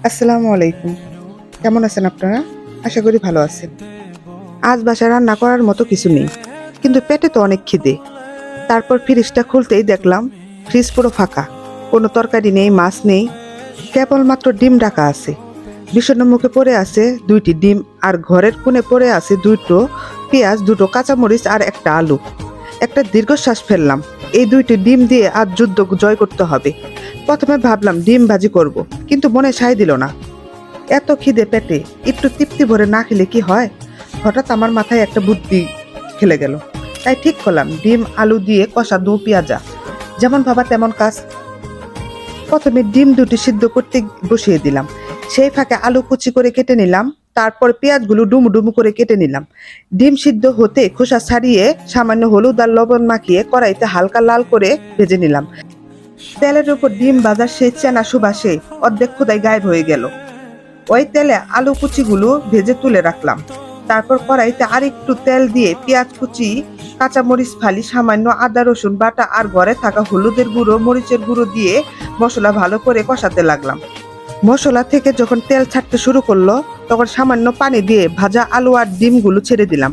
আসসালামু আলাইকুম। কেমন আছেন আপনারা? আশা করি ভালো আছেন। আজ বাসায় রান্না করার মতো কিছু নেই, কিন্তু পেটে তো অনেক খিদে। তারপর ফ্রিজটা খুলতেই দেখলাম ফ্রিজ পুরো ফাঁকা। কোনো তরকারি নেই, মাছ নেই, কেবলমাত্র ডিম রাখা আছে। বিষণ্ণ মুখে পড়ে আছে 2টি ডিম, আর ঘরের কোণে পড়ে আছে 2টো পেঁয়াজ, 2টো কাঁচামরিচ আর একটা আলু। একটা দীর্ঘশ্বাস ফেললাম। এই 2টি ডিম দিয়ে আজ যুদ্ধ জয় করতে হবে। প্রথমে ভাবলাম ডিম ভাজি করব, কিন্তু মনে সায় দিল না। এত খিদে পেটে একটু তৃপ্তি ভরে না খেলে কি হয়? হঠাৎ আমার মাথায় একটা বুদ্ধি খেলে গেল। তাই ঠিক করলাম ডিম আলু দিয়ে কষা দু পেঁয়াজা। যেমন ভাবা তেমন কাজ। প্রথমে ডিম দুটি সিদ্ধ করতে বসিয়ে দিলাম। সেই ফাঁকে আলু কুচি করে কেটে নিলাম। তারপর পেঁয়াজগুলো ডুমু ডুমু করে কেটে নিলাম। ডিম সিদ্ধ হতে খোসা ছাড়িয়ে সামান্য হলুদ আর লবণ মাখিয়ে কড়াইতে হালকা লাল করে ভেজে নিলাম। তেলের উপর ডিম ভাজার সেই চেনা সুবাসে অর্ধেক ক্ষুদায় গায়েব হয়ে গেল। ওই তেলে আলু কুচিগুলো ভেজে তুলে রাখলাম। তারপর কড়াইতে আরেকটু তেল দিয়ে পেঁয়াজ কুচি, কাঁচামরিচ ফালি, সামান্য আদা রসুন বাটা আর ঘরে থাকা হলুদের গুঁড়ো, মরিচের গুঁড়ো দিয়ে মশলা ভালো করে কষাতে লাগলাম। মশলা থেকে যখন তেল ছাড়তে শুরু করলো, তখন সামান্য পানি দিয়ে ভাজা আলু আর ডিমগুলো ছেড়ে দিলাম।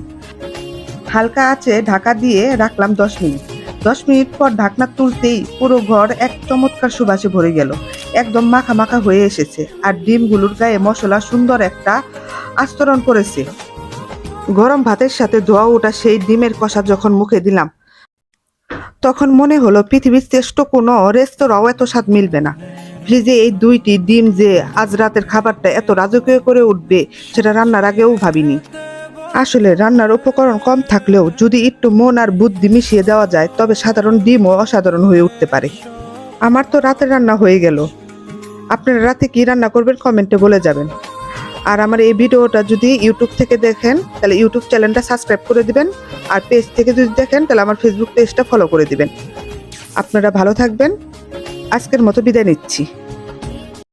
হালকা আঁচে ঢাকা দিয়ে রাখলাম 10 মিনিট। 10 মিনিট পর ঢাকনা তুলতেই পুরো ঘর এক চমৎকার সুবাসে ভরে গেল। একদম মাখা মাখা হয়ে এসেছে, আর ডিমগুলোর গায়ে মশলা সুন্দর একটা আস্তরণ করেছে। গরম ভাতের সাথে ধোয়া ওঠা সেই ডিমের কষা যখন মুখে দিলাম, তখন মনে হলো পৃথিবীর শ্রেষ্ঠ কোনো রেস্তোরাঁও এত স্বাদ মিলবে না। ফ্রিজে এই 2টি ডিম যে আজ রাতের খাবারটা এত রাজকীয় করে উঠবে, সেটা রান্নার আগেও ভাবিনি। আসলে রান্নার উপকরণ কম থাকলেও যদি একটু মন আর বুদ্ধি মিশিয়ে দেওয়া যায়, তবে সাধারণ ডিমও অসাধারণ হয়ে উঠতে পারে। আমার তো রাতের রান্না হয়ে গেল। আপনারা রাতে কি রান্না করবেন কমেন্টে বলে যাবেন। আর আমার এই ভিডিওটা যদি ইউটিউব থেকে দেখেন, তাহলে ইউটিউব চ্যানেলটা সাবস্ক্রাইব করে দিবেন। আর পেজ থেকে যদি দেখেন, তাহলে আমার ফেসবুক পেজটা ফলো করে দিবেন। আপনারা ভালো থাকবেন। আজকের মতো বিদায় নিচ্ছি।